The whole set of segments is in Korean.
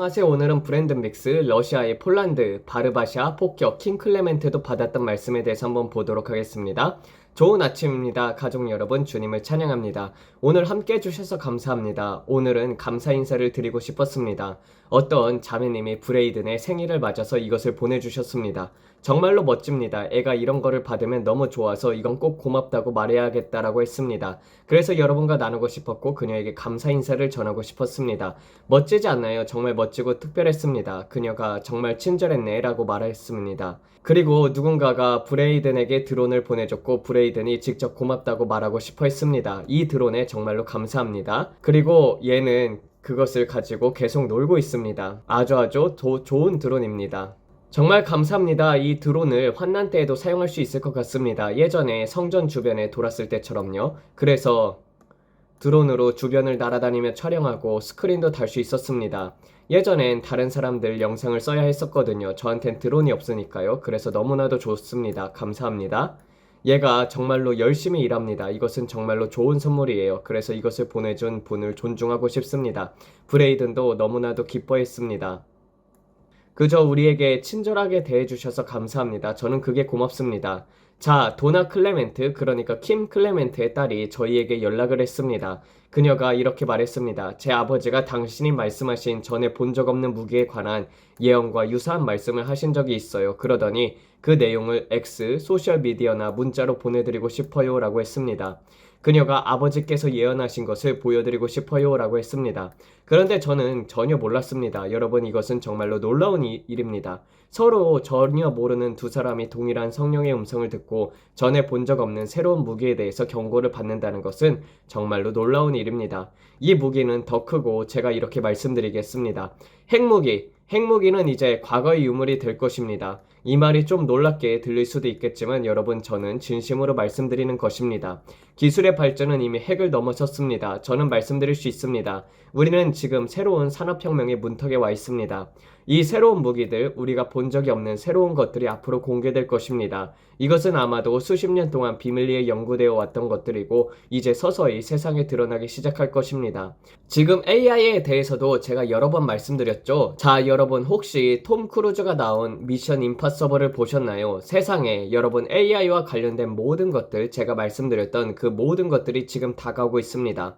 안녕하세요. 오늘은 브랜드 믹스, 러시아의 폴란드, 바르바샤, 폭격, 킹클레멘트도 받았던 말씀에 대해서 한번 보도록 하겠습니다. 좋은 아침입니다. 가족 여러분, 주님을 찬양합니다. 오늘 함께 해주셔서 감사합니다. 오늘은 감사 인사를 드리고 싶었습니다. 어떤 자매님이 브레이든의 생일을 맞아서 이것을 보내주셨습니다. 정말로 멋집니다. 애가 이런 거를 받으면 너무 좋아서 이건 꼭 고맙다고 말해야겠다라고 했습니다. 그래서 여러분과 나누고 싶었고 그녀에게 감사 인사를 전하고 싶었습니다. 멋지지 않나요? 정말 멋지고 특별했습니다. 그녀가 정말 친절했네 라고 말했습니다. 그리고 누군가가 브레이든에게 드론을 보내줬고 브레이든이 직접 고맙다고 말하고 싶어 했습니다. 이 드론에 정말로 감사합니다. 그리고 얘는 그것을 가지고 계속 놀고 있습니다. 아주 좋은 드론입니다. 정말 감사합니다. 이 드론을 환난 때에도 사용할 수 있을 것 같습니다. 예전에 성전 주변에 돌았을 때처럼요. 그래서 드론으로 주변을 날아다니며 촬영하고 스크린도 달 수 있었습니다. 예전엔 다른 사람들 영상을 써야 했었거든요. 저한텐 드론이 없으니까요. 그래서 너무나도 좋습니다. 감사합니다. 얘가 정말로 열심히 일합니다. 이것은 정말로 좋은 선물이에요. 그래서 이것을 보내준 분을 존중하고 싶습니다. 브레이든도 너무나도 기뻐했습니다. 그저 우리에게 친절하게 대해주셔서 감사합니다. 저는 그게 고맙습니다. 자, 도나 클레멘트, 그러니까 킴 클레멘트의 딸이 저희에게 연락을 했습니다. 그녀가 이렇게 말했습니다. 제 아버지가 당신이 말씀하신 전에 본 적 없는 무기에 관한 예언과 유사한 말씀을 하신 적이 있어요. 그러더니 그 내용을 X, 소셜미디어나 문자로 보내드리고 싶어요 라고 했습니다. 그녀가 아버지께서 예언하신 것을 보여드리고 싶어요 라고 했습니다. 그런데 저는 전혀 몰랐습니다. 여러분, 이것은 정말로 놀라운 일입니다. 서로 전혀 모르는 두 사람이 동일한 성령의 음성을 듣고 전에 본 적 없는 새로운 무기에 대해서 경고를 받는다는 것은 정말로 놀라운 일입니다. 이 무기는 더 크고 제가 이렇게 말씀드리겠습니다. 핵무기는 이제 과거의 유물이 될 것입니다. 이 말이 좀 놀랍게 들릴 수도 있겠지만 여러분, 저는 진심으로 말씀드리는 것입니다. 기술의 발전은 이미 핵을 넘어섰습니다. 저는 말씀드릴 수 있습니다. 우리는 지금 새로운 산업혁명의 문턱에 와 있습니다. 이 새로운 무기들, 우리가 본 적이 없는 새로운 것들이 앞으로 공개될 것입니다. 이것은 아마도 수십 년 동안 비밀리에 연구되어 왔던 것들이고 이제 서서히 세상에 드러나기 시작할 것입니다. 지금 AI에 대해서도 제가 여러 번 말씀드렸죠. 자, 여러분, 혹시 톰 크루즈가 나온 미션 임파서블을 보셨나요? 세상에 여러분, AI와 관련된 모든 것들, 제가 말씀드렸던 그 모든 것들이 지금 다가오고 있습니다.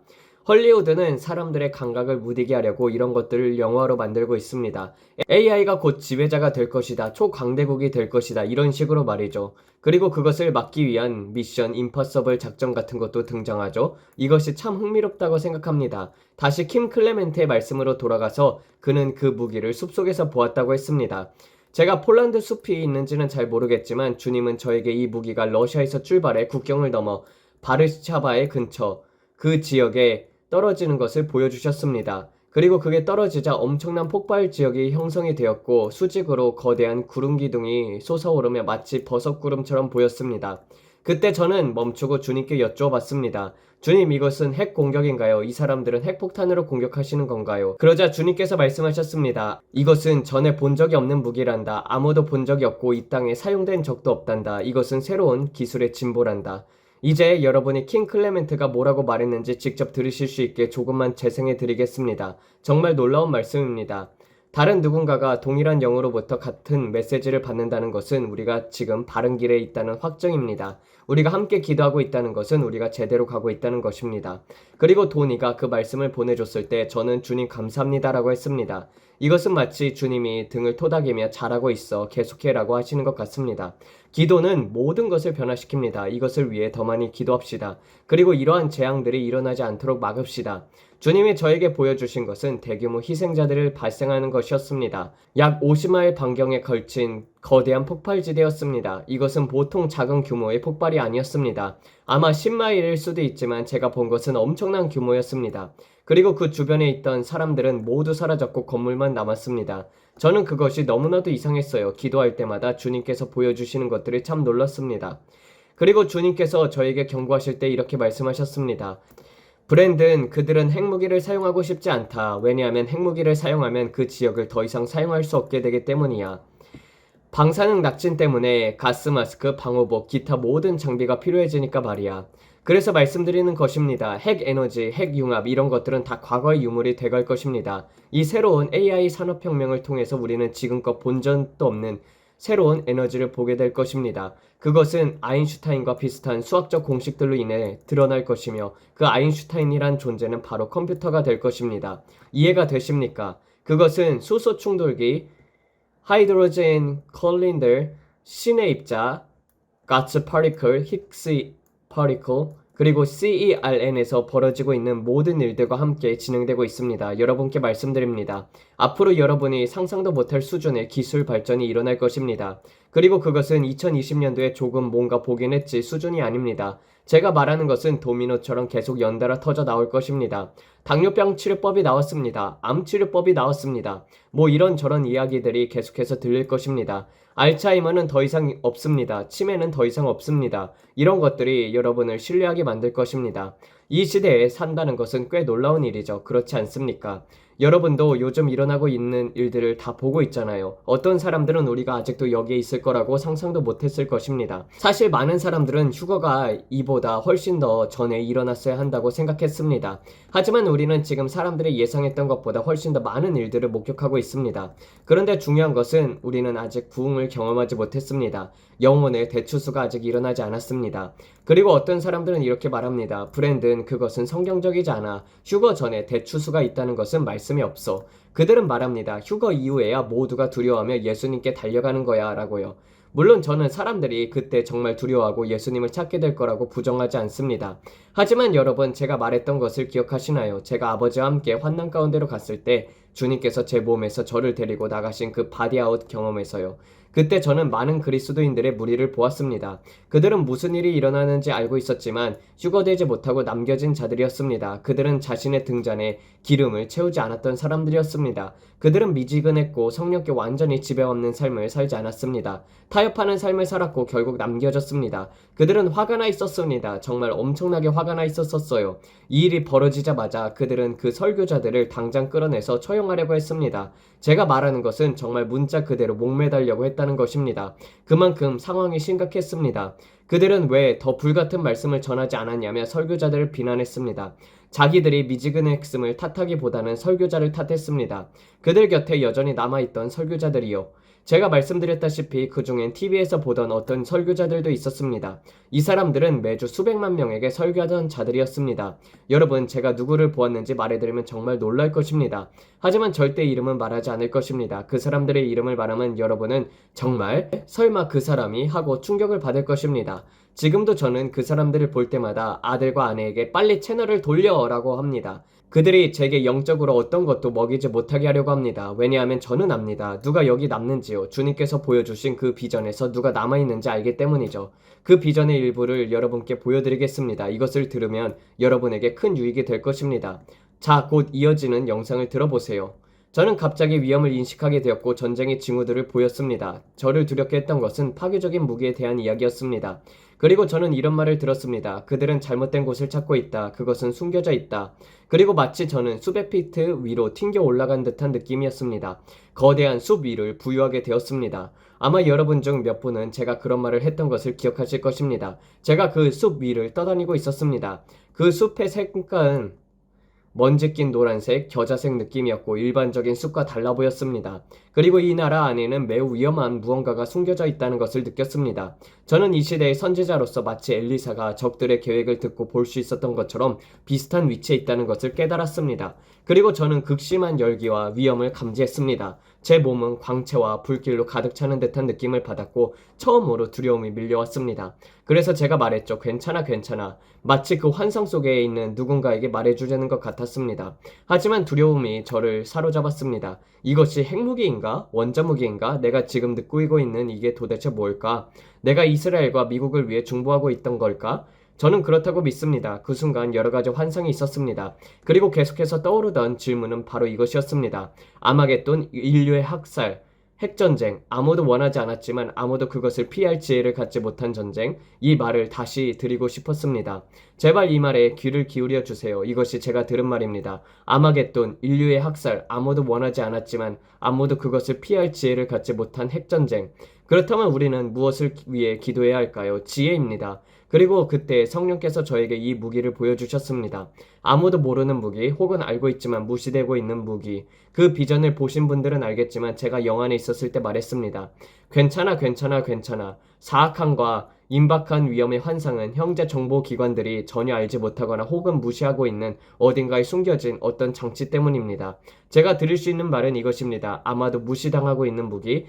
헐리우드는 사람들의 감각을 무디게 하려고 이런 것들을 영화로 만들고 있습니다. AI가 곧 지배자가 될 것이다. 초강대국이 될 것이다. 이런 식으로 말이죠. 그리고 그것을 막기 위한 미션 임파서블 작전 같은 것도 등장하죠. 이것이 참 흥미롭다고 생각합니다. 다시 킴 클레멘트의 말씀으로 돌아가서 그는 그 무기를 숲속에서 보았다고 했습니다. 제가 폴란드 숲이 있는지는 잘 모르겠지만 주님은 저에게 이 무기가 러시아에서 출발해 국경을 넘어 바르샤바의 근처 그 지역에 떨어지는 것을 보여주셨습니다. 그리고 그게 떨어지자 엄청난 폭발 지역이 형성이 되었고 수직으로 거대한 구름 기둥이 솟아오르며 마치 버섯구름처럼 보였습니다. 그때 저는 멈추고 주님께 여쭈어봤습니다. 주님, 이것은 핵 공격인가요? 이 사람들은 핵폭탄으로 공격하시는 건가요? 그러자 주님께서 말씀하셨습니다. 이것은 전에 본 적이 없는 무기란다. 아무도 본 적이 없고 이 땅에 사용된 적도 없단다. 이것은 새로운 기술의 진보란다. 이제 여러분이 킹 클레멘트가 뭐라고 말했는지 직접 들으실 수 있게 조금만 재생해 드리겠습니다. 정말 놀라운 말씀입니다. 다른 누군가가 동일한 영으로부터 같은 메시지를 받는다는 것은 우리가 지금 바른 길에 있다는 확증입니다. 우리가 함께 기도하고 있다는 것은 우리가 제대로 가고 있다는 것입니다. 그리고 도니가 그 말씀을 보내줬을 때 저는 주님 감사합니다라고 했습니다. 이것은 마치 주님이 등을 토닥이며 잘하고 있어 계속해라고 하시는 것 같습니다. 기도는 모든 것을 변화시킵니다. 이것을 위해 더 많이 기도합시다. 그리고 이러한 재앙들이 일어나지 않도록 막읍시다. 주님이 저에게 보여주신 것은 대규모 희생자들을 발생하는 것이었습니다. 약 50마일 반경에 걸친 거대한 폭발지대였습니다. 이것은 보통 작은 규모의 폭발이 아니었습니다. 아마 10마일일 수도 있지만 제가 본 것은 엄청난 규모였습니다. 그리고 그 주변에 있던 사람들은 모두 사라졌고 건물만 남았습니다. 저는 그것이 너무나도 이상했어요. 기도할 때마다 주님께서 보여주시는 것들이 참 놀랐습니다. 그리고 주님께서 저에게 경고하실 때 이렇게 말씀하셨습니다. 브랜든, 그들은 핵무기를 사용하고 싶지 않다. 왜냐하면 핵무기를 사용하면 그 지역을 더 이상 사용할 수 없게 되기 때문이야. 방사능 낙진 때문에 가스 마스크, 방호복, 기타 모든 장비가 필요해지니까 말이야. 그래서 말씀드리는 것입니다. 핵 에너지, 핵 융합 이런 것들은 다 과거의 유물이 돼갈 것입니다. 이 새로운 AI 산업혁명을 통해서 우리는 지금껏 본 적도 없는 새로운 에너지를 보게 될 것입니다. 그것은 아인슈타인과 비슷한 수학적 공식들로 인해 드러날 것이며 그 아인슈타인이란 존재는 바로 컴퓨터가 될 것입니다. 이해가 되십니까? 그것은 수소 충돌기, 하이드로젠 컬린들, 신의 입자, 가스 파티클, 힉스 파티클, 그리고 CERN에서 벌어지고 있는 모든 일들과 함께 진행되고 있습니다. 여러분께 말씀드립니다. 앞으로 여러분이 상상도 못할 수준의 기술 발전이 일어날 것입니다. 그리고 그것은 2020년도에 조금 뭔가 보긴 했지 수준이 아닙니다. 제가 말하는 것은 도미노처럼 계속 연달아 터져 나올 것입니다. 당뇨병 치료법이 나왔습니다. 암 치료법이 나왔습니다. 뭐 이런저런 이야기들이 계속해서 들릴 것입니다. 알츠하이머는 더 이상 없습니다. 치매는 더 이상 없습니다. 이런 것들이 여러분을 신뢰하게 만들 것입니다. 이 시대에 산다는 것은 꽤 놀라운 일이죠. 그렇지 않습니까? 여러분도 요즘 일어나고 있는 일들을 다 보고 있잖아요. 어떤 사람들은 우리가 아직도 여기에 있을 거라고 상상도 못했을 것입니다. 사실 많은 사람들은 휴거가 이보다 훨씬 더 전에 일어났어야 한다고 생각했습니다. 하지만 우리는 지금 사람들이 예상했던 것보다 훨씬 더 많은 일들을 목격하고 있습니다. 그런데 중요한 것은 우리는 아직 부흥을 경험하지 못했습니다. 영혼의 대추수가 아직 일어나지 않았습니다. 그리고 어떤 사람들은 이렇게 말합니다. 브랜든 그것은 성경적이지 않아. 휴거 전에 대추수가 있다는 것은 말씀이 없어. 그들은 말합니다. 휴거 이후에야 모두가 두려워하며 예수님께 달려가는 거야 라고요. 물론 저는 사람들이 그때 정말 두려워하고 예수님을 찾게 될 거라고 부정하지 않습니다. 하지만 여러분 제가 말했던 것을 기억하시나요? 제가 아버지와 함께 환난 가운데로 갔을 때 주님께서 제 몸에서 저를 데리고 나가신 그 바디아웃 경험에서요. 그때 저는 많은 그리스도인들의 무리를 보았습니다. 그들은 무슨 일이 일어나는지 알고 있었지만 휴거되지 못하고 남겨진 자들이었습니다. 그들은 자신의 등잔에 기름을 채우지 않았던 사람들이었습니다. 그들은 미지근했고 성령께 완전히 지배없는 삶을 살지 않았습니다. 타협하는 삶을 살았고 결국 남겨졌습니다. 그들은 화가 나 있었습니다. 정말 엄청나게 화가 나 있었어요. 이 일이 벌어지자마자 그들은 그 설교자들을 당장 끌어내서 처형하려고 했습니다. 제가 말하는 것은 정말 문자 그대로 목매달려고 했다는 것입니다. 그만큼 상황이 심각했습니다. 그들은 왜 더 불같은 말씀을 전하지 않았냐며 설교자들을 비난했습니다. 자기들이 미지근했음을 탓하기보다는 설교자를 탓했습니다. 그들 곁에 여전히 남아있던 설교자들이요. 제가 말씀드렸다시피 그중엔 TV에서 보던 어떤 설교자들도 있었습니다. 이 사람들은 매주 수백만 명에게 설교하던 자들이었습니다. 여러분 제가 누구를 보았는지 말해드리면 정말 놀랄 것입니다. 하지만 절대 이름은 말하지 않을 것입니다. 그 사람들의 이름을 말하면 여러분은 정말 설마 그 사람이 하고 충격을 받을 것입니다. 지금도 저는 그 사람들을 볼 때마다 아들과 아내에게 빨리 채널을 돌려라고 합니다. 그들이 제게 영적으로 어떤 것도 먹이지 못하게 하려고 합니다. 왜냐하면 저는 압니다. 누가 여기 남는지요. 주님께서 보여주신 그 비전에서 누가 남아있는지 알기 때문이죠. 그 비전의 일부를 여러분께 보여드리겠습니다. 이것을 들으면 여러분에게 큰 유익이 될 것입니다. 자, 곧 이어지는 영상을 들어보세요. 저는 갑자기 위험을 인식하게 되었고 전쟁의 징후들을 보였습니다. 저를 두렵게 했던 것은 파괴적인 무기에 대한 이야기였습니다. 그리고 저는 이런 말을 들었습니다. 그들은 잘못된 곳을 찾고 있다. 그것은 숨겨져 있다. 그리고 마치 저는 수백 피트 위로 튕겨 올라간 듯한 느낌이었습니다. 거대한 숲 위를 부유하게 되었습니다. 아마 여러분 중 몇 분은 제가 그런 말을 했던 것을 기억하실 것입니다. 제가 그 숲 위를 떠다니고 있었습니다. 그 숲의 색깔은 먼지 낀 노란색, 겨자색 느낌이었고 일반적인 숲과 달라 보였습니다. 그리고 이 나라 안에는 매우 위험한 무언가가 숨겨져 있다는 것을 느꼈습니다. 저는 이 시대의 선지자로서 마치 엘리사가 적들의 계획을 듣고 볼 수 있었던 것처럼 비슷한 위치에 있다는 것을 깨달았습니다. 그리고 저는 극심한 열기와 위험을 감지했습니다. 제 몸은 광채와 불길로 가득 차는 듯한 느낌을 받았고 처음으로 두려움이 밀려왔습니다. 그래서 제가 말했죠. 괜찮아 괜찮아. 마치 그 환상 속에 있는 누군가에게 말해주려는 것 같았습니다. 하지만 두려움이 저를 사로잡았습니다. 이것이 핵무기인가? 원자무기인가? 내가 지금 느끼고 있는 이게 도대체 뭘까? 내가 이스라엘과 미국을 위해 중보하고 있던 걸까? 저는 그렇다고 믿습니다. 그 순간 여러 가지 환상이 있었습니다. 그리고 계속해서 떠오르던 질문은 바로 이것이었습니다. 아마겟돈, 인류의 학살, 핵전쟁, 아무도 원하지 않았지만 아무도 그것을 피할 지혜를 갖지 못한 전쟁, 이 말을 다시 드리고 싶었습니다. 제발 이 말에 귀를 기울여 주세요. 이것이 제가 들은 말입니다. 아마겟돈, 인류의 학살, 아무도 원하지 않았지만 아무도 그것을 피할 지혜를 갖지 못한 핵전쟁. 그렇다면 우리는 무엇을 위해 기도해야 할까요? 지혜입니다. 그리고 그때 성령께서 저에게 이 무기를 보여주셨습니다. 아무도 모르는 무기, 혹은 알고 있지만 무시되고 있는 무기. 그 비전을 보신 분들은 알겠지만 제가 영 안에 있었을 때 말했습니다. 괜찮아, 괜찮아, 괜찮아. 사악함과 임박한 위험의 환상은 형제 정보기관들이 전혀 알지 못하거나 혹은 무시하고 있는 어딘가에 숨겨진 어떤 장치 때문입니다. 제가 드릴 수 있는 말은 이것입니다. 아마도 무시당하고 있는 무기,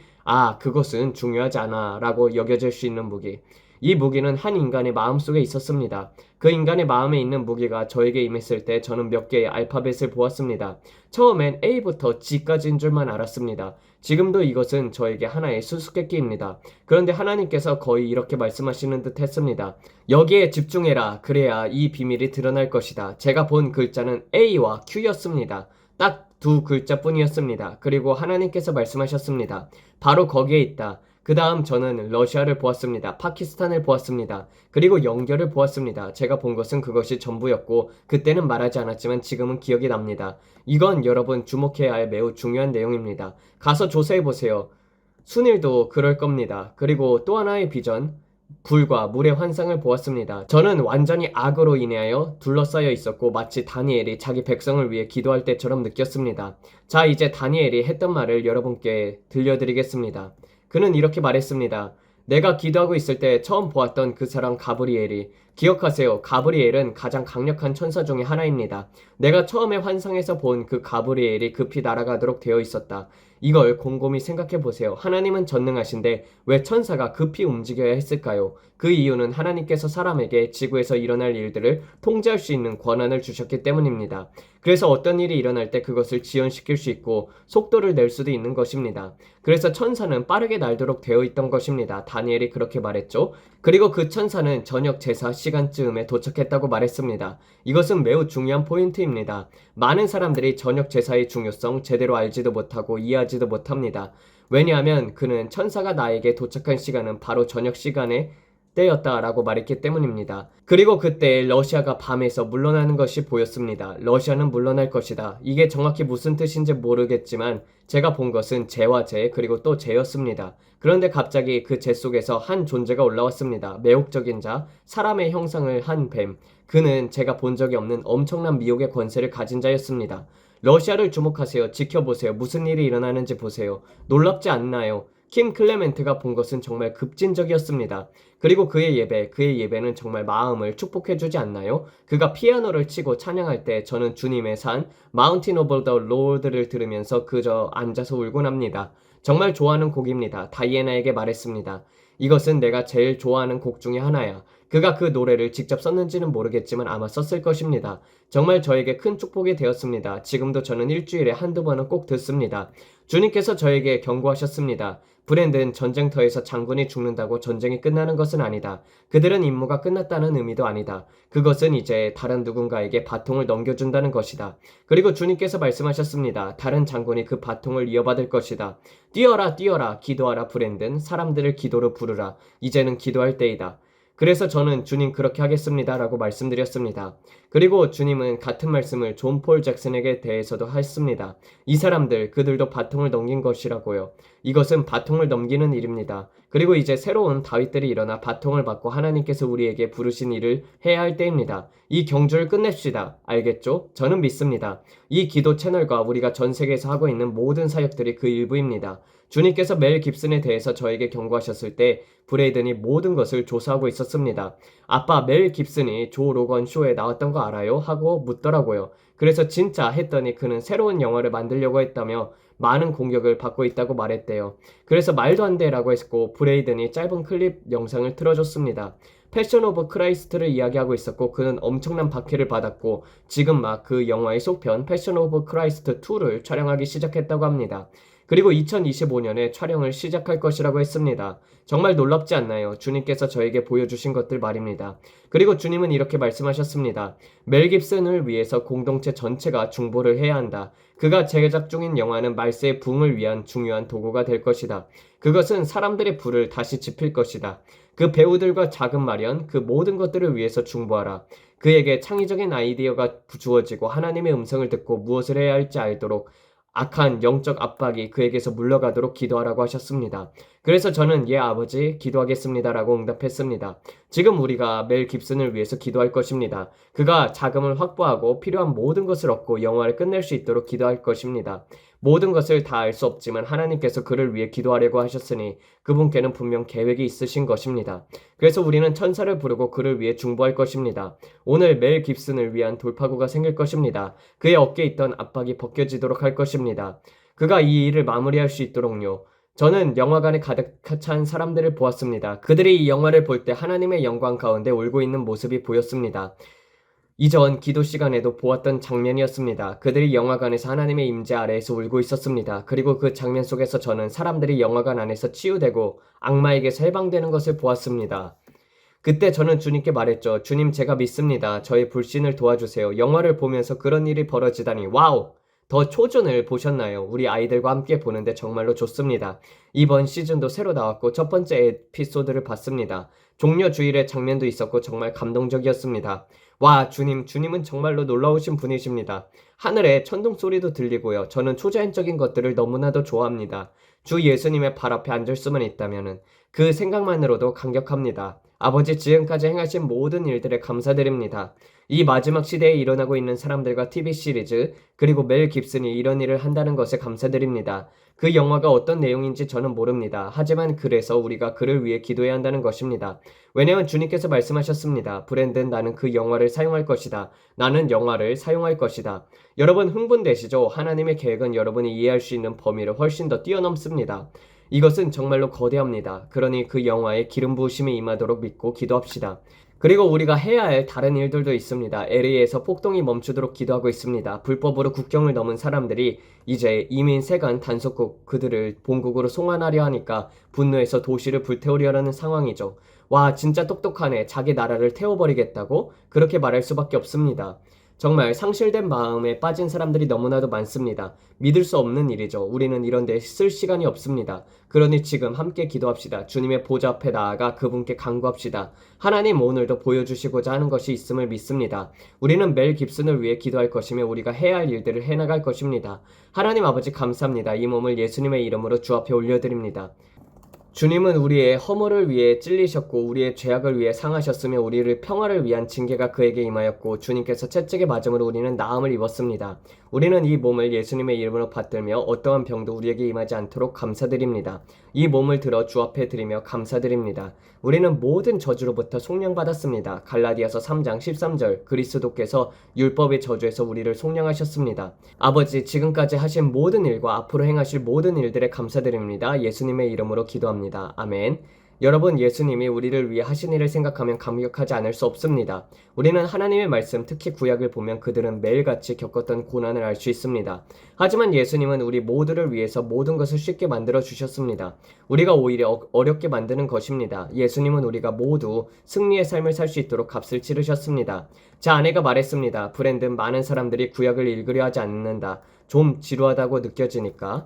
그것은 중요하지 않아 라고 여겨질 수 있는 무기. 이 무기는 한 인간의 마음속에 있었습니다. 그 인간의 마음에 있는 무기가 저에게 임했을 때 저는 몇 개의 알파벳을 보았습니다. 처음엔 A부터 G까지인 줄만 알았습니다. 지금도 이것은 저에게 하나의 수수께끼입니다. 그런데 하나님께서 거의 이렇게 말씀하시는 듯 했습니다. 여기에 집중해라. 그래야 이 비밀이 드러날 것이다. 제가 본 글자는 A와 Q였습니다. 딱 두 글자뿐이었습니다. 그리고 하나님께서 말씀하셨습니다. 바로 거기에 있다. 그 다음 저는 러시아를 보았습니다. 파키스탄을 보았습니다. 그리고 연결을 보았습니다. 제가 본 것은 그것이 전부였고 그때는 말하지 않았지만 지금은 기억이 납니다. 이건 여러분 주목해야 할 매우 중요한 내용입니다. 가서 조사해보세요. 순일도 그럴 겁니다. 그리고 또 하나의 비전, 불과 물의 환상을 보았습니다. 저는 완전히 악으로 인하여 둘러싸여 있었고 마치 다니엘이 자기 백성을 위해 기도할 때처럼 느꼈습니다. 자, 이제 다니엘이 했던 말을 여러분께 들려드리겠습니다. 그는 이렇게 말했습니다. 내가 기도하고 있을 때 처음 보았던 그 사람 가브리엘이, 기억하세요. 가브리엘은 가장 강력한 천사 중의 하나입니다. 내가 처음에 환상에서 본 그 가브리엘이 급히 날아가도록 되어 있었다. 이걸 곰곰이 생각해 보세요. 하나님은 전능하신데 왜 천사가 급히 움직여야 했을까요? 그 이유는 하나님께서 사람에게 지구에서 일어날 일들을 통제할 수 있는 권한을 주셨기 때문입니다. 그래서 어떤 일이 일어날 때 그것을 지연시킬 수 있고 속도를 낼 수도 있는 것입니다. 그래서 천사는 빠르게 날도록 되어 있던 것입니다. 다니엘이 그렇게 말했죠. 그리고 그 천사는 저녁 제사 시간쯤에 도착했다고 말했습니다. 이것은 매우 중요한 포인트입니다. 많은 사람들이 저녁 제사의 중요성 제대로 알지도 못하고 이해하지도 못합니다. 왜냐하면 그는 천사가 나에게 도착한 시간은 바로 저녁 시간에 때였다라고 말했기 때문입니다. 그리고 그때 러시아가 밤에서 물러나는 것이 보였습니다. 러시아는 물러날 것이다. 이게 정확히 무슨 뜻인지 모르겠지만 제가 본 것은 재와 재 그리고 또 재였습니다. 그런데 갑자기 그 재 속에서 한 존재가 올라왔습니다. 매혹적인 자, 사람의 형상을 한 뱀. 그는 제가 본 적이 없는 엄청난 미혹의 권세를 가진 자였습니다. 러시아를 주목하세요. 지켜보세요. 무슨 일이 일어나는지 보세요. 놀랍지 않나요? 킴 클레멘트가 본 것은 정말 급진적이었습니다. 그리고 그의 예배는 정말 마음을 축복해주지 않나요? 그가 피아노를 치고 찬양할 때 저는 주님의 산 마운틴 오브 더 로드를 들으면서 그저 앉아서 울곤 합니다. 정말 좋아하는 곡입니다. 다이애나에게 말했습니다. 이것은 내가 제일 좋아하는 곡 중에 하나야. 그가 그 노래를 직접 썼는지는 모르겠지만 아마 썼을 것입니다. 정말 저에게 큰 축복이 되었습니다. 지금도 저는 일주일에 한두 번은 꼭 듣습니다. 주님께서 저에게 경고하셨습니다. 브랜든 전쟁터에서 장군이 죽는다고 전쟁이 끝나는 것은 아니다. 그들은 임무가 끝났다는 의미도 아니다. 그것은 이제 다른 누군가에게 바통을 넘겨준다는 것이다. 그리고 주님께서 말씀하셨습니다. 다른 장군이 그 바통을 이어받을 것이다. 뛰어라, 뛰어라, 기도하라 브랜든. 사람들을 기도로 부르라. 이제는 기도할 때이다. 그래서 저는 주님 그렇게 하겠습니다 라고 말씀드렸습니다. 그리고 주님은 같은 말씀을 존 폴 잭슨에게 대해서도 했습니다. 이 사람들, 그들도 바통을 넘긴 것이라고요. 이것은 바통을 넘기는 일입니다. 그리고 이제 새로운 다윗들이 일어나 바통을 받고 하나님께서 우리에게 부르신 일을 해야 할 때입니다. 이 경주를 끝냅시다. 알겠죠? 저는 믿습니다. 이 기도 채널과 우리가 전 세계에서 하고 있는 모든 사역들이 그 일부입니다. 주님께서 멜 깁슨에 대해서 저에게 경고하셨을 때 브레이든이 모든 것을 조사하고 있었습니다. 아빠, 멜 깁슨이 조 로건 쇼에 나왔던 거 알아요? 하고 묻더라고요. 그래서 진짜 했더니 그는 새로운 영화를 만들려고 했다며 많은 공격을 받고 있다고 말했대요. 그래서 말도 안 돼라고 했고 브레이든이 짧은 클립 영상을 틀어줬습니다. 패션 오브 크라이스트를 이야기하고 있었고 그는 엄청난 박해를 받았고 지금 막 그 영화의 속편 패션 오브 크라이스트 2를 촬영하기 시작했다고 합니다. 그리고 2025년에 촬영을 시작할 것이라고 했습니다. 정말 놀랍지 않나요? 주님께서 저에게 보여주신 것들 말입니다. 그리고 주님은 이렇게 말씀하셨습니다. 멜 깁슨을 위해서 공동체 전체가 중보를 해야 한다. 그가 제작 중인 영화는 말세의 붕을 위한 중요한 도구가 될 것이다. 그것은 사람들의 불을 다시 지필 것이다. 그 배우들과 자금 마련, 그 모든 것들을 위해서 중보하라. 그에게 창의적인 아이디어가 주어지고 하나님의 음성을 듣고 무엇을 해야 할지 알도록 악한 영적 압박이 그에게서 물러가도록 기도하라고 하셨습니다. 그래서 저는 예 아버지 기도하겠습니다라고 응답했습니다. 지금 우리가 멜 깁슨을 위해서 기도할 것입니다. 그가 자금을 확보하고 필요한 모든 것을 얻고 영화를 끝낼 수 있도록 기도할 것입니다. 모든 것을 다 알 수 없지만 하나님께서 그를 위해 기도하려고 하셨으니 그분께는 분명 계획이 있으신 것입니다. 그래서 우리는 천사를 부르고 그를 위해 중보할 것입니다. 오늘 멜 깁슨을 위한 돌파구가 생길 것입니다. 그의 어깨에 있던 압박이 벗겨지도록 할 것입니다. 그가 이 일을 마무리할 수 있도록요. 저는 영화관에 가득 찬 사람들을 보았습니다. 그들이 이 영화를 볼 때 하나님의 영광 가운데 울고 있는 모습이 보였습니다. 이전 기도 시간에도 보았던 장면이었습니다. 그들이 영화관에서 하나님의 임재 아래에서 울고 있었습니다. 그리고 그 장면 속에서 저는 사람들이 영화관 안에서 치유되고 악마에게서 해방되는 것을 보았습니다. 그때 저는 주님께 말했죠. 주님, 제가 믿습니다. 저의 불신을 도와주세요. 영화를 보면서 그런 일이 벌어지다니 와우! 더 초전을 보셨나요? 우리 아이들과 함께 보는데 정말로 좋습니다. 이번 시즌도 새로 나왔고 첫 번째 에피소드를 봤습니다. 종려 주일의 장면도 있었고 정말 감동적이었습니다. 와, 주님은 정말로 놀라우신 분이십니다. 하늘에 천둥 소리도 들리고요. 저는 초자연적인 것들을 너무나도 좋아합니다. 주 예수님의 발 앞에 앉을 수만 있다면 그 생각만으로도 감격합니다. 아버지, 지금까지 행하신 모든 일들에 감사드립니다. 이 마지막 시대에 일어나고 있는 사람들과 TV 시리즈, 그리고 멜 깁슨이 이런 일을 한다는 것에 감사드립니다. 그 영화가 어떤 내용인지 저는 모릅니다. 하지만 그래서 우리가 그를 위해 기도해야 한다는 것입니다. 왜냐하면 주님께서 말씀하셨습니다. 브랜든, 나는 그 영화를 사용할 것이다. 나는 영화를 사용할 것이다. 여러분 흥분되시죠? 하나님의 계획은 여러분이 이해할 수 있는 범위를 훨씬 더 뛰어넘습니다. 이것은 정말로 거대합니다. 그러니 그 영화에 기름 부으심이 임하도록 믿고 기도합시다. 그리고 우리가 해야 할 다른 일들도 있습니다. LA에서 폭동이 멈추도록 기도하고 있습니다. 불법으로 국경을 넘은 사람들이 이제 이민 세관 단속국 그들을 본국으로 송환하려 하니까 분노해서 도시를 불태우려는 상황이죠. 와, 진짜 똑똑하네. 자기 나라를 태워버리겠다고? 그렇게 말할 수밖에 없습니다. 정말 상실된 마음에 빠진 사람들이 너무나도 많습니다. 믿을 수 없는 일이죠. 우리는 이런 데 쓸 시간이 없습니다. 그러니 지금 함께 기도합시다. 주님의 보좌 앞에 나아가 그분께 간구합시다. 하나님, 오늘도 보여주시고자 하는 것이 있음을 믿습니다. 우리는 멜 깁슨을 위해 기도할 것이며 우리가 해야 할 일들을 해나갈 것입니다. 하나님 아버지, 감사합니다. 이 몸을 예수님의 이름으로 주 앞에 올려드립니다. 주님은 우리의 허물을 위해 찔리셨고 우리의 죄악을 위해 상하셨으며 우리를 평화를 위한 징계가 그에게 임하였고 주님께서 채찍에 맞음으로 우리는 나음을 입었습니다. 우리는 이 몸을 예수님의 이름으로 받들며 어떠한 병도 우리에게 임하지 않도록 감사드립니다. 이 몸을 들어 주 앞에 드리며 감사드립니다. 우리는 모든 저주로부터 속량받았습니다. 갈라디아서 3장 13절, 그리스도께서 율법의 저주에서 우리를 속량하셨습니다. 아버지, 지금까지 하신 모든 일과 앞으로 행하실 모든 일들에 감사드립니다. 예수님의 이름으로 기도합니다. 아멘. 여러분, 예수님이 우리를 위해 하신 일을 생각하면 감격하지 않을 수 없습니다. 우리는 하나님의 말씀, 특히 구약을 보면 그들은 매일같이 겪었던 고난을 알 수 있습니다. 하지만 예수님은 우리 모두를 위해서 모든 것을 쉽게 만들어 주셨습니다. 우리가 오히려 어렵게 만드는 것입니다. 예수님은 우리가 모두 승리의 삶을 살 수 있도록 값을 치르셨습니다. 제 아내가 말했습니다. 브랜든, 많은 사람들이 구약을 읽으려 하지 않는다. 좀 지루하다고 느껴지니까.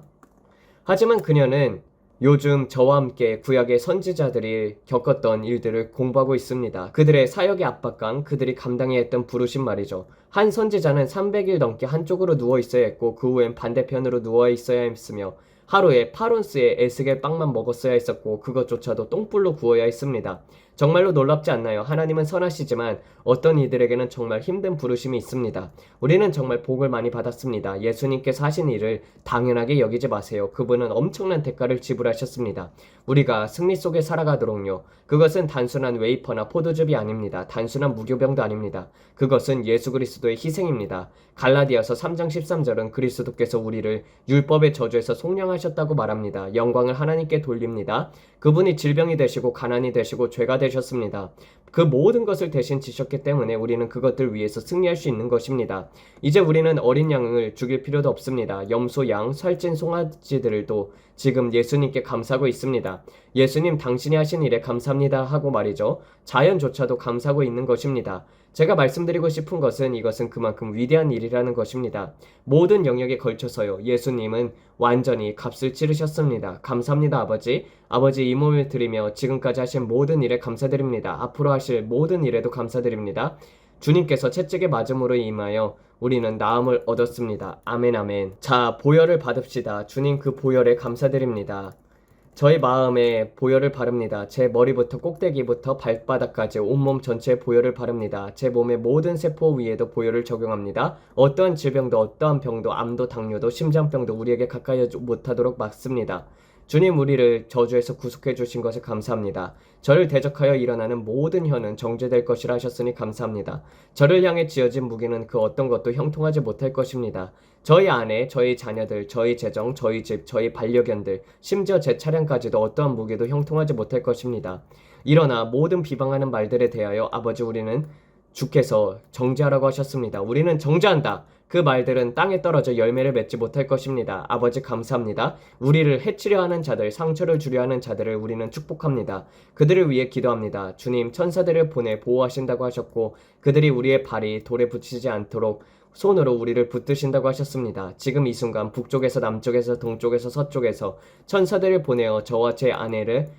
하지만 그녀는 요즘 저와 함께 구약의 선지자들이 겪었던 일들을 공부하고 있습니다. 그들의 사역의 압박감, 그들이 감당해야 했던 부르심 말이죠. 한 선지자는 300일 넘게 한쪽으로 누워 있어야 했고 그 후엔 반대편으로 누워 있어야 했으며 하루에 8온스의 에스겔 빵만 먹었어야 했었고 그것조차도 똥불로 구워야 했습니다. 정말로 놀랍지 않나요? 하나님은 선하시지만 어떤 이들에게는 정말 힘든 부르심이 있습니다. 우리는 정말 복을 많이 받았습니다. 예수님께서 하신 일을 당연하게 여기지 마세요. 그분은 엄청난 대가를 지불하셨습니다. 우리가 승리 속에 살아가도록요. 그것은 단순한 웨이퍼나 포도즙이 아닙니다. 단순한 무교병도 아닙니다. 그것은 예수 그리스도의 희생입니다. 갈라디아서 3장 13절은 그리스도께서 우리를 율법의 저주에서 속량하셨다고 말합니다. 영광을 하나님께 돌립니다. 그분이 질병이 되시고 가난이 되시고 죄가 되셨습니다. 그 모든 것을 대신 지셨기 때문에 우리는 그것들 위해서 승리할 수 있는 것입니다. 이제 우리는 어린 양을 죽일 필요도 없습니다. 염소, 양, 살찐 송아지들도 지금 예수님께 감사하고 있습니다. 예수님, 당신이 하신 일에 감사합니다 하고 말이죠. 자연조차도 감사하고 있는 것입니다. 제가 말씀드리고 싶은 것은 이것은 그만큼 위대한 일이라는 것입니다. 모든 영역에 걸쳐서요. 예수님은 완전히 값을 치르셨습니다. 감사합니다, 아버지. 아버지, 이 몸을 드리며 지금까지 하신 모든 일에 감사드립니다. 앞으로 하실 모든 일에도 감사드립니다. 주님께서 채찍에 맞음으로 임하여 우리는 나음을 얻었습니다. 아멘 아멘. 자, 보혈을 받읍시다. 주님 그 보혈에 감사드립니다. 저희 마음에 보혈을 바릅니다. 제 머리부터 꼭대기부터 발바닥까지 온몸 전체에 보혈을 바릅니다. 제 몸의 모든 세포 위에도 보혈을 적용합니다. 어떠한 질병도 어떠한 병도 암도 당뇨도 심장병도 우리에게 가까이 못하도록 막습니다. 주님 우리를 저주에서 구속해 주신 것에 감사합니다. 저를 대적하여 일어나는 모든 혀는 정죄될 것이라 하셨으니 감사합니다. 저를 향해 지어진 무기는 그 어떤 것도 형통하지 못할 것입니다. 저희 아내, 저희 자녀들, 저희 재정, 저희 집, 저희 반려견들, 심지어 제 차량까지도 어떠한 무기도 형통하지 못할 것입니다. 일어나 모든 비방하는 말들에 대하여 아버지 우리는 주께서 정죄하라고 하셨습니다. 우리는 정죄한다. 그 말들은 땅에 떨어져 열매를 맺지 못할 것입니다. 아버지 감사합니다. 우리를 해치려 하는 자들, 상처를 주려 하는 자들을 우리는 축복합니다. 그들을 위해 기도합니다. 주님 천사들을 보내 보호하신다고 하셨고 그들이 우리의 발이 돌에 붙이지 않도록 손으로 우리를 붙드신다고 하셨습니다. 지금 이 순간 북쪽에서 남쪽에서 동쪽에서 서쪽에서 천사들을 보내어 저와 제 아내를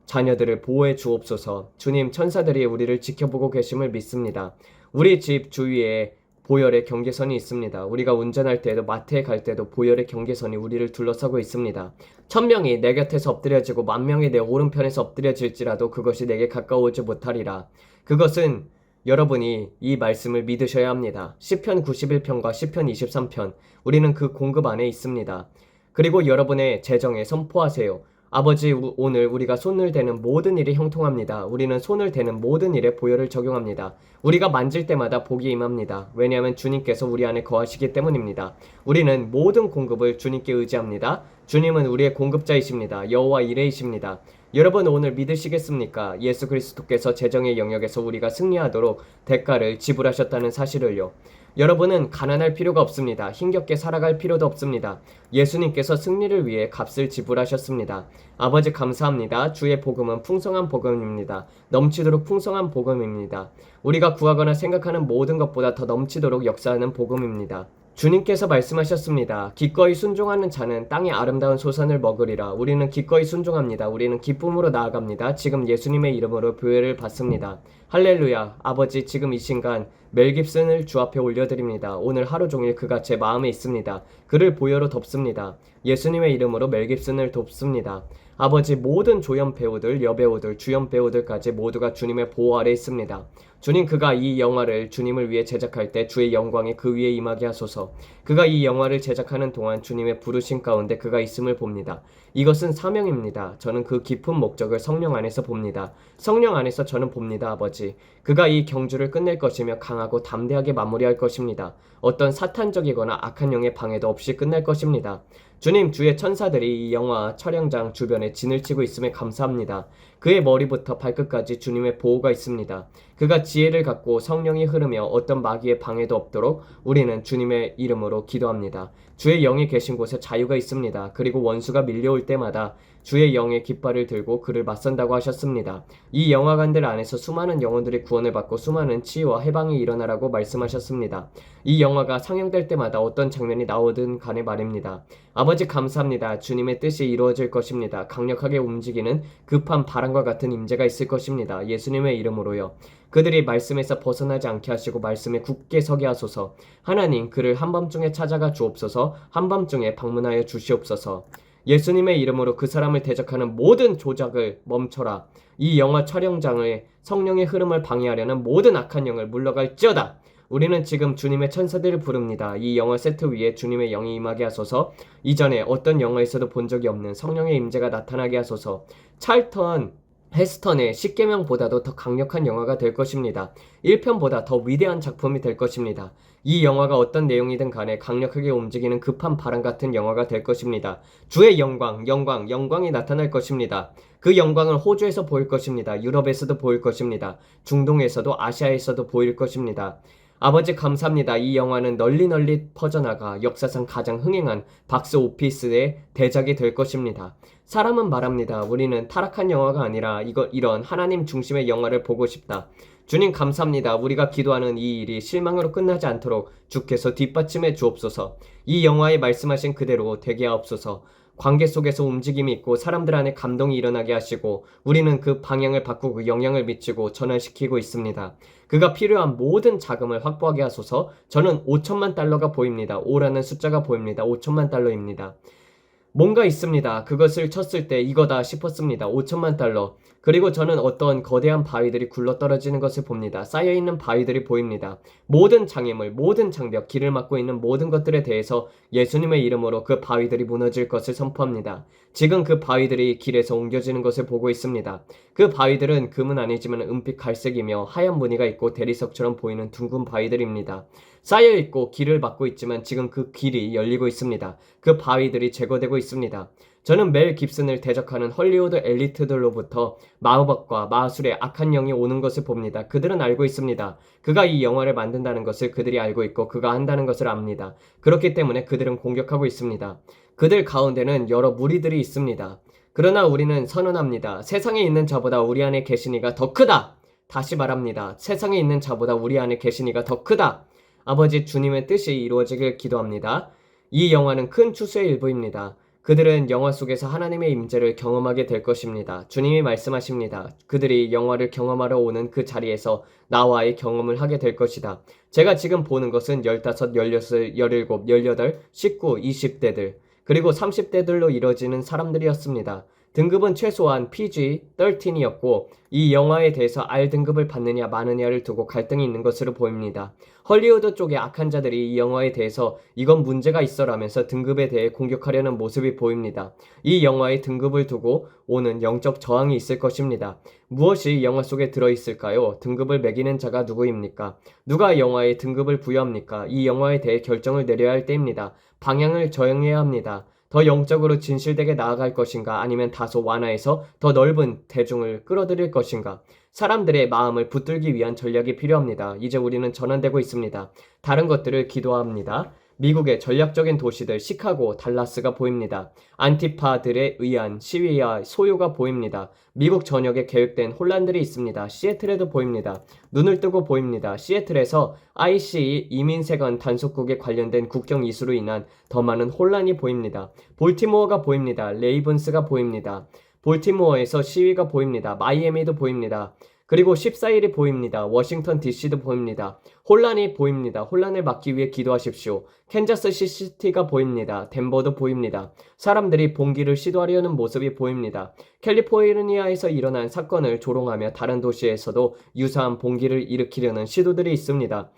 자녀들을 보호해 주옵소서. 주님 천사들이 우리를 지켜보고 계심을 믿습니다. 우리 집 주위에 보혈의 경계선이 있습니다. 우리가 운전할 때에도 마트에 갈 때도 보혈의 경계선이 우리를 둘러싸고 있습니다. 1000명이 내 곁에서 엎드려지고 10,000명이 내 오른편에서 엎드려질지라도 그것이 내게 가까워오지 못하리라. 그것은 여러분이 이 말씀을 믿으셔야 합니다. 시편 91편과 시편 23편 우리는 그 공급 안에 있습니다. 그리고 여러분의 재정에 선포하세요. 아버지 오늘 우리가 손을 대는 모든 일이 형통합니다. 우리는 손을 대는 모든 일에 보혈을 적용합니다. 우리가 만질 때마다 복이 임합니다. 왜냐하면 주님께서 우리 안에 거하시기 때문입니다. 우리는 모든 공급을 주님께 의지합니다. 주님은 우리의 공급자이십니다. 여호와 이레이십니다. 여러분 오늘 믿으시겠습니까? 예수 그리스도께서 재정의 영역에서 우리가 승리하도록 대가를 지불하셨다는 사실을요. 여러분은 가난할 필요가 없습니다. 힘겹게 살아갈 필요도 없습니다. 예수님께서 승리를 위해 값을 지불하셨습니다. 아버지 감사합니다. 주의 복음은 풍성한 복음입니다. 넘치도록 풍성한 복음입니다. 우리가 구하거나 생각하는 모든 것보다 더 넘치도록 역사하는 복음입니다. 주님께서 말씀하셨습니다. 기꺼이 순종하는 자는 땅의 아름다운 소산을 먹으리라. 우리는 기꺼이 순종합니다. 우리는 기쁨으로 나아갑니다. 지금 예수님의 이름으로 보혈을 받습니다. 할렐루야. 아버지 지금 이 순간 멜 깁슨을 주 앞에 올려드립니다. 오늘 하루 종일 그가 제 마음에 있습니다. 그를 보혈로 덮습니다. 예수님의 이름으로 멜 깁슨을 돕습니다. 아버지 모든 조연 배우들, 여배우들, 주연 배우들까지 모두가 주님의 보호 아래 있습니다. 주님 그가 이 영화를 주님을 위해 제작할 때 주의 영광이 그 위에 임하게 하소서. 그가 이 영화를 제작하는 동안 주님의 부르심 가운데 그가 있음을 봅니다. 이것은 사명입니다. 저는 그 깊은 목적을 성령 안에서 봅니다. 성령 안에서 저는 봅니다. 아버지 그가 이 경주를 끝낼 것이며 강하고 담대하게 마무리할 것입니다. 어떤 사탄적이거나 악한 영의 방해도 없이 끝날 것입니다. 주님 주의 천사들이 이 영화 촬영장 주변에 진을 치고 있음에 감사합니다. 그의 머리부터 발끝까지 주님의 보호가 있습니다. 그가 지혜를 갖고 성령이 흐르며 어떤 마귀의 방해도 없도록 우리는 주님의 이름으로 기도합니다. 주의 영이 계신 곳에 자유가 있습니다. 그리고 원수가 밀려올 때마다 주의 영의 깃발을 들고 그를 맞선다고 하셨습니다. 이 영화관들 안에서 수많은 영혼들이 구원을 받고 수많은 치유와 해방이 일어나라고 말씀하셨습니다. 이 영화가 상영될 때마다 어떤 장면이 나오든 간에 말입니다. 아버지 감사합니다. 주님의 뜻이 이루어질 것입니다. 강력하게 움직이는 급한 바람과 같은 임재가 있을 것입니다. 예수님의 이름으로요. 그들이 말씀에서 벗어나지 않게 하시고 말씀에 굳게 서게 하소서. 하나님 그를 한밤중에 찾아가 주옵소서. 한밤중에 방문하여 주시옵소서. 예수님의 이름으로 그 사람을 대적하는 모든 조작을 멈춰라. 이 영화 촬영장의 성령의 흐름을 방해하려는 모든 악한 영을 물러갈지어다. 우리는 지금 주님의 천사들을 부릅니다. 이 영화 세트 위에 주님의 영이 임하게 하소서. 이전에 어떤 영화에서도 본 적이 없는 성령의 임재가 나타나게 하소서. 찰턴 헤스턴의 십계명보다도 더 강력한 영화가 될 것입니다. 1편보다 더 위대한 작품이 될 것입니다. 이 영화가 어떤 내용이든 간에 강력하게 움직이는 급한 바람 같은 영화가 될 것입니다. 주의 영광이 나타날 것입니다. 그 영광을 호주에서 보일 것입니다. 유럽에서도 보일 것입니다. 중동에서도 아시아에서도 보일 것입니다. 아버지 감사합니다. 이 영화는 널리 퍼져나가 역사상 가장 흥행한 박스 오피스의 대작이 될 것입니다. 사람은 말합니다. 우리는 타락한 영화가 아니라 이런 하나님 중심의 영화를 보고 싶다. 주님 감사합니다. 우리가 기도하는 이 일이 실망으로 끝나지 않도록 주께서 뒷받침해 주옵소서. 이 영화에 말씀하신 그대로 되게 하옵소서. 관계 속에서 움직임이 있고 사람들 안에 감동이 일어나게 하시고 우리는 그 방향을 바꾸고 영향을 미치고 전환시키고 있습니다. 그가 필요한 모든 자금을 확보하게 하소서. 저는 5천만 달러가 보입니다. 5라는 숫자가 보입니다. 5천만 달러입니다. 뭔가 있습니다. 그것을 쳤을 때 이거다 싶었습니다. 5천만 달러. 그리고 저는 어떤 거대한 바위들이 굴러떨어지는 것을 봅니다. 쌓여있는 바위들이 보입니다. 모든 장애물, 모든 장벽, 길을 막고 있는 모든 것들에 대해서 예수님의 이름으로 그 바위들이 무너질 것을 선포합니다. 지금 그 바위들이 길에서 옮겨지는 것을 보고 있습니다. 그 바위들은 금은 아니지만 은빛 갈색이며 하얀 무늬가 있고 대리석처럼 보이는 둥근 바위들입니다. 쌓여있고 길을 막고 있지만 지금 그 길이 열리고 있습니다. 그 바위들이 제거되고 있습니다. 저는 멜 깁슨을 대적하는 헐리우드 엘리트들로부터 마법과 마술의 악한 영이 오는 것을 봅니다. 그들은 알고 있습니다. 그가 이 영화를 만든다는 것을 그들이 알고 있고 그가 한다는 것을 압니다. 그렇기 때문에 그들은 공격하고 있습니다. 그들 가운데는 여러 무리들이 있습니다. 그러나 우리는 선언합니다. 세상에 있는 자보다 우리 안에 계신 이가 더 크다! 다시 말합니다. 세상에 있는 자보다 우리 안에 계신 이가 더 크다! 아버지 주님의 뜻이 이루어지길 기도합니다. 이 영화는 큰 추수의 일부입니다. 그들은 영화 속에서 하나님의 임재를 경험하게 될 것입니다. 주님이 말씀하십니다. 그들이 영화를 경험하러 오는 그 자리에서 나와의 경험을 하게 될 것이다. 제가 지금 보는 것은 15, 16, 17, 18, 19, 20대들 그리고 30대들로 이뤄지는 사람들이었습니다. 등급은 최소한 PG-13이었고 이 영화에 대해서 R등급을 받느냐 마느냐를 두고 갈등이 있는 것으로 보입니다. 헐리우드 쪽의 악한 자들이 이 영화에 대해서 이건 문제가 있어라면서 등급에 대해 공격하려는 모습이 보입니다. 이 영화의 등급을 두고 오는 영적 저항이 있을 것입니다. 무엇이 영화 속에 들어있을까요? 등급을 매기는 자가 누구입니까? 누가 영화에 등급을 부여합니까? 이 영화에 대해 결정을 내려야 할 때입니다. 방향을 정해야 합니다. 더 영적으로 진실되게 나아갈 것인가 아니면 다소 완화해서 더 넓은 대중을 끌어들일 것인가 사람들의 마음을 붙들기 위한 전략이 필요합니다. 이제 우리는 전환되고 있습니다. 다른 것들을 기도합니다. 미국의 전략적인 도시들 시카고, 달라스가 보입니다. 안티파들에 의한 시위와 소요가 보입니다. 미국 전역에 계획된 혼란들이 있습니다. 시애틀에도 보입니다. 눈을 뜨고 보입니다. 시애틀에서 ICE 이민세관 단속국에 관련된 국경 이수로 인한 더 많은 혼란이 보입니다. 볼티모어가 보입니다. 레이븐스가 보입니다. 볼티모어에서 시위가 보입니다. 마이애미도 보입니다. 그리고 14일이 보입니다. 워싱턴 DC도 보입니다. 혼란이 보입니다. 혼란을 막기 위해 기도하십시오. 캔자스 시티가 보입니다. 덴버도 보입니다. 사람들이 봉기를 시도하려는 모습이 보입니다. 캘리포니아에서 일어난 사건을 조롱하며 다른 도시에서도 유사한 봉기를 일으키려는 시도들이 있습니다.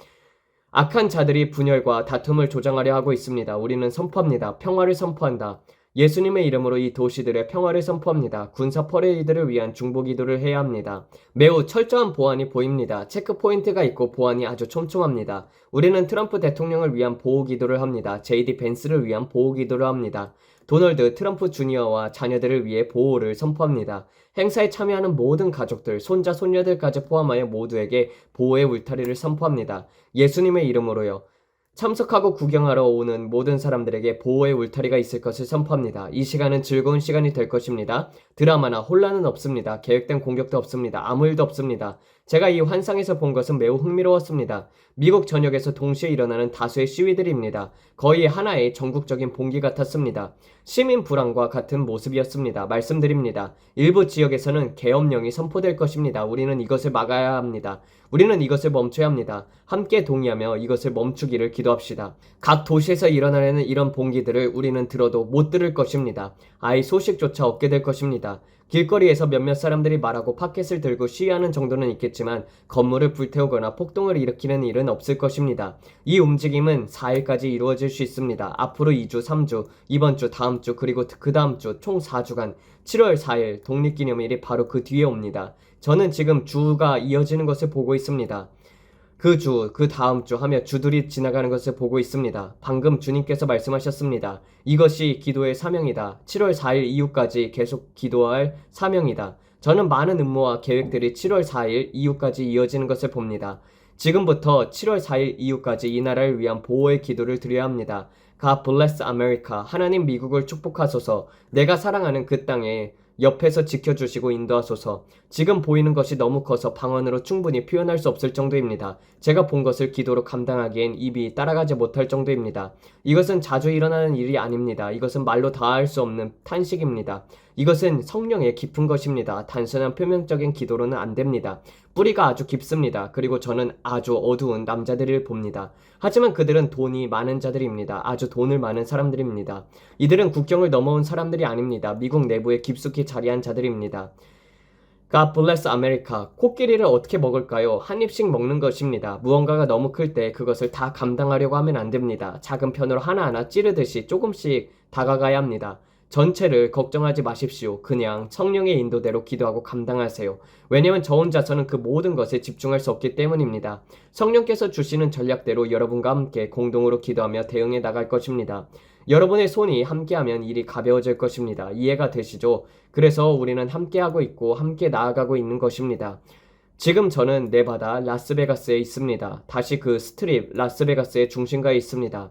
악한 자들이 분열과 다툼을 조장하려 하고 있습니다. 우리는 선포합니다. 평화를 선포한다. 예수님의 이름으로 이 도시들의 평화를 선포합니다. 군사 퍼레이드를 위한 중보기도를 해야 합니다. 매우 철저한 보안이 보입니다. 체크포인트가 있고 보안이 아주 촘촘합니다. 우리는 트럼프 대통령을 위한 보호기도를 합니다. JD 벤스를 위한 보호기도를 합니다. 도널드 트럼프 주니어와 자녀들을 위해 보호를 선포합니다. 행사에 참여하는 모든 가족들, 손자, 손녀들까지 포함하여 모두에게 보호의 울타리를 선포합니다. 예수님의 이름으로요. 참석하고 구경하러 오는 모든 사람들에게 보호의 울타리가 있을 것을 선포합니다. 이 시간은 즐거운 시간이 될 것입니다. 드라마나 혼란은 없습니다. 계획된 공격도 없습니다. 아무 일도 없습니다. 제가 이 환상에서 본 것은 매우 흥미로웠습니다. 미국 전역에서 동시에 일어나는 다수의 시위들입니다. 거의 하나의 전국적인 봉기 같았습니다. 시민 불안과 같은 모습이었습니다. 말씀드립니다. 일부 지역에서는 계엄령이 선포될 것입니다. 우리는 이것을 막아야 합니다. 우리는 이것을 멈춰야 합니다. 함께 동의하며 이것을 멈추기를 기도합시다. 각 도시에서 일어나려는 이런 봉기들을 우리는 들어도 못 들을 것입니다. 아예 소식조차 얻게 될 것입니다. 길거리에서 몇몇 사람들이 말하고 파켓을 들고 시위하는 정도는 있겠지만 건물을 불태우거나 폭동을 일으키는 일은 없을 것입니다. 이 움직임은 4일까지 이루어질 수 있습니다. 앞으로 2주, 3주, 이번 주, 다음 주, 그리고 그 다음 주 총 4주간 7월 4일 독립기념일이 바로 그 뒤에 옵니다. 저는 지금 주가 이어지는 것을 보고 있습니다. 그 주, 그 다음 주 하며 주들이 지나가는 것을 보고 있습니다. 방금 주님께서 말씀하셨습니다. 이것이 기도의 사명이다. 7월 4일 이후까지 계속 기도할 사명이다. 저는 많은 음모와 계획들이 7월 4일 이후까지 이어지는 것을 봅니다. 지금부터 7월 4일 이후까지 이 나라를 위한 보호의 기도를 드려야 합니다. God bless America. 하나님 미국을 축복하소서. 내가 사랑하는 그 땅에 옆에서 지켜주시고 인도하소서. 지금 보이는 것이 너무 커서 방언으로 충분히 표현할 수 없을 정도입니다. 제가 본 것을 기도로 감당하기엔 입이 따라가지 못할 정도입니다. 이것은 자주 일어나는 일이 아닙니다. 이것은 말로 다할 수 없는 탄식입니다. 이것은 성령의 깊은 것입니다. 단순한 표면적인 기도로는 안 됩니다. 뿌리가 아주 깊습니다. 그리고 저는 아주 어두운 남자들을 봅니다. 하지만 그들은 돈이 많은 자들입니다. 아주 돈을 많은 사람들입니다. 이들은 국경을 넘어온 사람들이 아닙니다. 미국 내부에 깊숙이 자리한 자들입니다. God bless America. 코끼리를 어떻게 먹을까요? 한 입씩 먹는 것입니다. 무언가가 너무 클 때 그것을 다 감당하려고 하면 안 됩니다. 작은 편으로 하나하나 찌르듯이 조금씩 다가가야 합니다. 전체를 걱정하지 마십시오. 그냥 성령의 인도대로 기도하고 감당하세요. 왜냐면 저 혼자서는 그 모든 것에 집중할 수 없기 때문입니다. 성령께서 주시는 전략대로 여러분과 함께 공동으로 기도하며 대응해 나갈 것입니다. 여러분의 손이 함께하면 일이 가벼워질 것입니다. 이해가 되시죠? 그래서 우리는 함께하고 있고 함께 나아가고 있는 것입니다. 지금 저는 네바다 라스베가스에 있습니다. 다시 그 스트립 라스베가스의 중심가에 있습니다.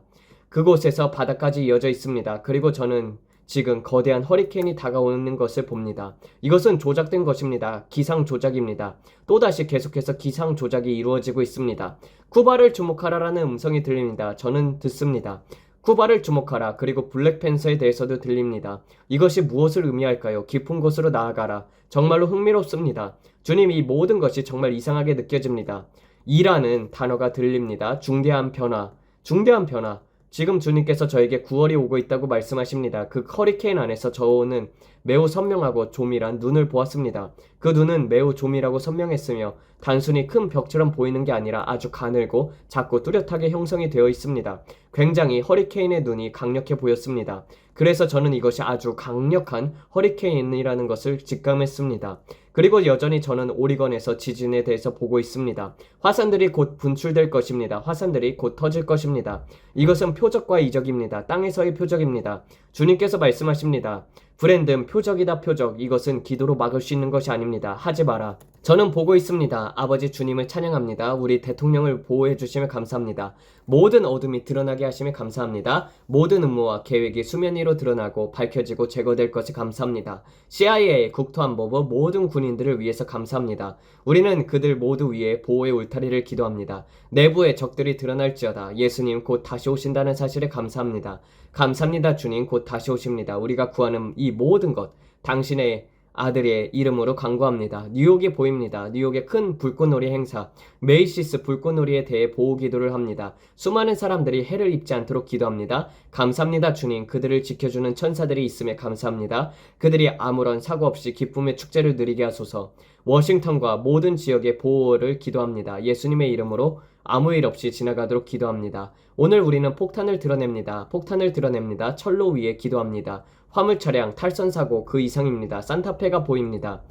그곳에서 바다까지 이어져 있습니다. 그리고 저는 지금 거대한 허리케인이 다가오는 것을 봅니다. 이것은 조작된 것입니다. 기상 조작입니다. 또다시 계속해서 기상 조작이 이루어지고 있습니다. 쿠바를 주목하라라는 음성이 들립니다. 저는 듣습니다. 쿠바를 주목하라. 그리고 블랙팬서에 대해서도 들립니다. 이것이 무엇을 의미할까요? 깊은 곳으로 나아가라. 정말로 흥미롭습니다. 주님, 이 모든 것이 정말 이상하게 느껴집니다. 이라는 단어가 들립니다. 중대한 변화. 중대한 변화. 지금 주님께서 저에게 9월이 오고 있다고 말씀하십니다. 그 허리케인 안에서 저는 매우 선명하고 조밀한 눈을 보았습니다. 그 눈은 매우 조밀하고 선명했으며 단순히 큰 벽처럼 보이는 게 아니라 아주 가늘고 작고 뚜렷하게 형성이 되어 있습니다. 굉장히 허리케인의 눈이 강력해 보였습니다. 그래서 저는 이것이 아주 강력한 허리케인이라는 것을 직감했습니다. 그리고 여전히 저는 오리건에서 지진에 대해서 보고 있습니다. 화산들이 곧 분출될 것입니다. 화산들이 곧 터질 것입니다. 이것은 표적과 이적입니다. 땅에서의 표적입니다. 주님께서 말씀하십니다. 브랜든 표적이다 표적. 이것은 기도로 막을 수 있는 것이 아닙니다. 하지 마라. 저는 보고 있습니다. 아버지 주님을 찬양합니다. 우리 대통령을 보호해 주시며 감사합니다. 모든 어둠이 드러나게 하시며 감사합니다. 모든 음모와 계획이 수면 위로 드러나고 밝혀지고 제거될 것을 감사합니다. CIA, 국토안보부 모든 군인들을 위해서 감사합니다. 우리는 그들 모두 위에 보호의 울타리를 기도합니다. 내부의 적들이 드러날지어다. 예수님 곧 다시 오신다는 사실에 감사합니다. 감사합니다. 주님 곧 다시 오십니다. 우리가 구하는 이 모든 것 당신의 아들의 이름으로 간구합니다. 뉴욕이 보입니다. 뉴욕의 큰 불꽃놀이 행사 메이시스 불꽃놀이에 대해 보호 기도를 합니다. 수많은 사람들이 해를 입지 않도록 기도합니다. 감사합니다. 주님, 그들을 지켜주는 천사들이 있음에 감사합니다. 그들이 아무런 사고 없이 기쁨의 축제를 누리게 하소서. 워싱턴과 모든 지역의 보호를 기도합니다. 예수님의 이름으로 아무 일 없이 지나가도록 기도합니다. 오늘 우리는 폭탄을 드러냅니다. 폭탄을 드러냅니다. 철로 위에 기도합니다. 화물차량, 탈선사고 그 이상입니다. 산타페가 보입니다.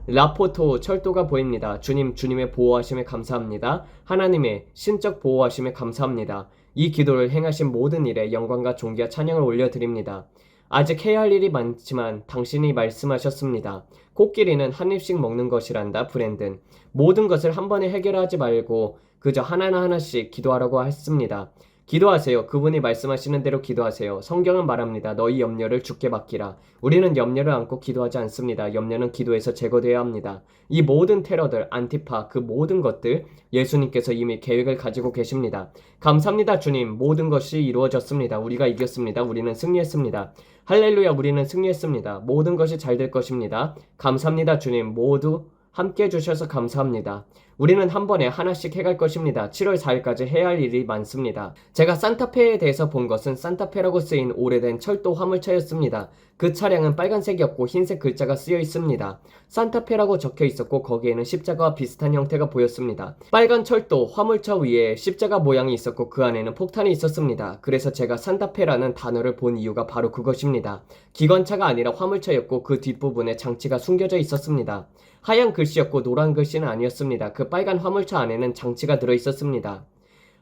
라포토 철도가 보입니다. 주님, 주님의 보호하심에 감사합니다. 하나님의 신적 보호하심에 감사합니다. 이 기도를 행하신 모든 일에 영광과 존귀와 찬양을 올려드립니다. 아직 해야 할 일이 많지만 당신이 말씀하셨습니다. 코끼리는 한 입씩 먹는 것이란다, 브랜든. 모든 것을 한 번에 해결하지 말고 그저 하나하나씩 기도하라고 했습니다. 기도하세요. 그분이 말씀하시는 대로 기도하세요. 성경은 말합니다. 너희 염려를 주께 맡기라. 우리는 염려를 안고 기도하지 않습니다. 염려는 기도에서 제거되어야 합니다. 이 모든 테러들, 안티파, 그 모든 것들 예수님께서 이미 계획을 가지고 계십니다. 감사합니다. 주님. 모든 것이 이루어졌습니다. 우리가 이겼습니다. 우리는 승리했습니다. 할렐루야. 우리는 승리했습니다. 모든 것이 잘 될 것입니다. 감사합니다. 주님. 모두 함께 해주셔서 감사합니다. 우리는 한 번에 하나씩 해갈 것입니다. 7월 4일까지 해야 할 일이 많습니다. 제가 산타페에 대해서 본 것은 산타페라고 쓰인 오래된 철도 화물차였습니다. 그 차량은 빨간색이었고 흰색 글자가 쓰여 있습니다. 산타페라고 적혀 있었고 거기에는 십자가와 비슷한 형태가 보였습니다. 빨간 철도 화물차 위에 십자가 모양이 있었고 그 안에는 폭탄이 있었습니다. 그래서 제가 산타페라는 단어를 본 이유가 바로 그것입니다. 기관차가 아니라 화물차였고 그 뒷부분에 장치가 숨겨져 있었습니다. 하얀 글씨였고 노란 글씨는 아니었습니다. 그 빨간 화물차 안에는 장치가 들어있었습니다.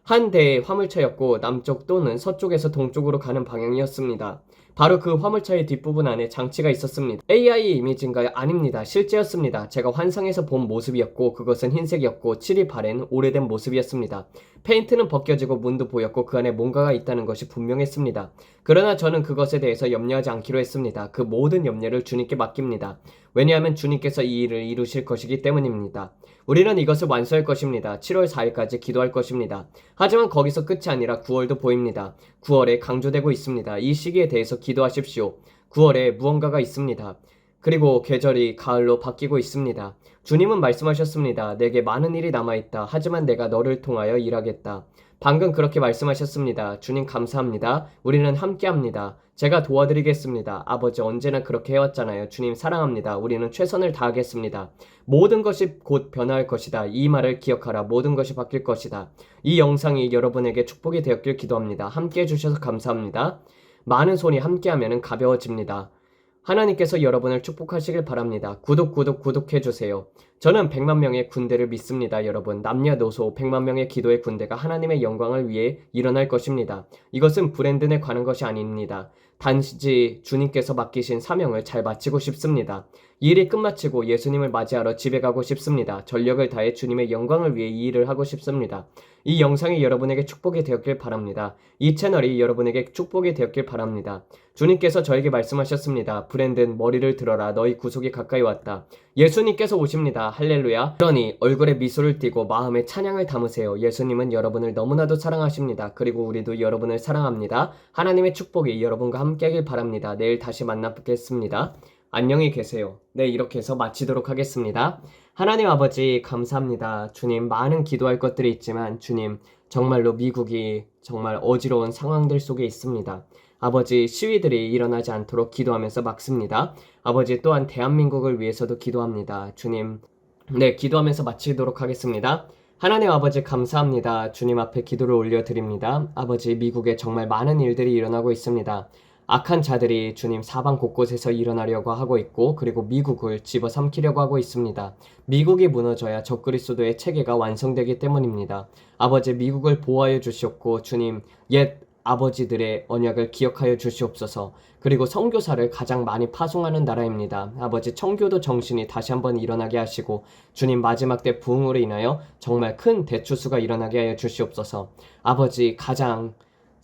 한 대의 화물차였고 남쪽 또는 서쪽에서 동쪽으로 가는 방향이었습니다. 바로 그 화물차의 뒷부분 안에 장치가 있었습니다. AI 이미지인가요? 아닙니다. 실제였습니다. 제가 환상에서 본 모습이었고 그것은 흰색이었고 칠이 바랜 오래된 모습이었습니다. 페인트는 벗겨지고 문도 보였고 그 안에 뭔가가 있다는 것이 분명했습니다. 그러나 저는 그것에 대해서 염려하지 않기로 했습니다. 그 모든 염려를 주님께 맡깁니다. 왜냐하면 주님께서 이 일을 이루실 것이기 때문입니다. 우리는 이것을 완수할 것입니다. 7월 4일까지 기도할 것입니다. 하지만 거기서 끝이 아니라 9월도 보입니다. 9월에 강조되고 있습니다. 이 시기에 대해서 기도하십시오. 9월에 무언가가 있습니다. 그리고 계절이 가을로 바뀌고 있습니다. 주님은 말씀하셨습니다. 내게 많은 일이 남아있다. 하지만 내가 너를 통하여 일하겠다. 방금 그렇게 말씀하셨습니다. 주님 감사합니다. 우리는 함께합니다. 제가 도와드리겠습니다. 아버지 언제나 그렇게 해왔잖아요. 주님 사랑합니다. 우리는 최선을 다하겠습니다. 모든 것이 곧 변화할 것이다. 이 말을 기억하라. 모든 것이 바뀔 것이다. 이 영상이 여러분에게 축복이 되었길 기도합니다. 함께 해주셔서 감사합니다. 많은 손이 함께하면 가벼워집니다. 하나님께서 여러분을 축복하시길 바랍니다. 구독해주세요. 저는 100만 명의 군대를 믿습니다. 여러분, 남녀노소 100만 명의 기도의 군대가 하나님의 영광을 위해 일어날 것입니다. 이것은 브랜든에 관한 것이 아닙니다. 단지 주님께서 맡기신 사명을 잘 마치고 싶습니다. 이 일이 끝마치고 예수님을 맞이하러 집에 가고 싶습니다. 전력을 다해 주님의 영광을 위해 이 일을 하고 싶습니다. 이 영상이 여러분에게 축복이 되었길 바랍니다. 이 채널이 여러분에게 축복이 되었길 바랍니다. 주님께서 저에게 말씀하셨습니다. 브랜든 머리를 들어라. 너희 구속이 가까이 왔다. 예수님께서 오십니다. 할렐루야. 그러니 얼굴에 미소를 띠고 마음에 찬양을 담으세요. 예수님은 여러분을 너무나도 사랑하십니다. 그리고 우리도 여러분을 사랑합니다. 하나님의 축복이 여러분과 함께하길 바랍니다. 내일 다시 만나 뵙겠습니다. 안녕히 계세요. 네, 이렇게 해서 마치도록 하겠습니다. 하나님 아버지 감사합니다. 주님, 많은 기도할 것들이 있지만 주님, 정말로 미국이 정말 어지러운 상황들 속에 있습니다. 아버지, 시위들이 일어나지 않도록 기도하면서 막습니다. 아버지, 또한 대한민국을 위해서도 기도합니다. 주님, 네, 기도하면서 마치도록 하겠습니다. 하나님 아버지 감사합니다. 주님 앞에 기도를 올려드립니다. 아버지, 미국에 정말 많은 일들이 일어나고 있습니다. 악한 자들이 주님 사방 곳곳에서 일어나려고 하고 있고 그리고 미국을 집어삼키려고 하고 있습니다. 미국이 무너져야 적그리스도의 체계가 완성되기 때문입니다. 아버지, 미국을 보호하여 주시옵고 주님 옛 아버지들의 언약을 기억하여 주시옵소서. 그리고 선교사를 가장 많이 파송하는 나라입니다. 아버지, 청교도 정신이 다시 한번 일어나게 하시고 주님 마지막 때 부흥으로 인하여 정말 큰 대추수가 일어나게 하여 주시옵소서. 아버지, 가장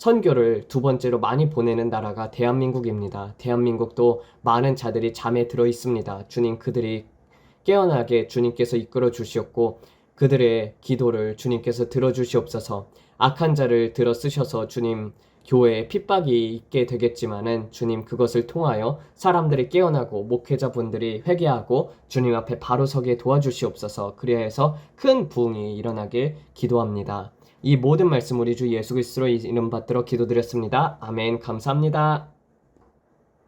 선교를 두 번째로 많이 보내는 나라가 대한민국입니다. 대한민국도 많은 자들이 잠에 들어 있습니다. 주님, 그들이 깨어나게 주님께서 이끌어 주시옵고 그들의 기도를 주님께서 들어주시옵소서. 악한 자를 들어 쓰셔서 주님 교회에 핍박이 있게 되겠지만은 주님 그것을 통하여 사람들이 깨어나고 목회자분들이 회개하고 주님 앞에 바로 서게 도와주시옵소서. 그리하여서 큰 부흥이 일어나길 기도합니다. 이 모든 말씀 우리 주 예수 그리스도로 이름 받들어 기도드렸습니다. 아멘. 감사합니다.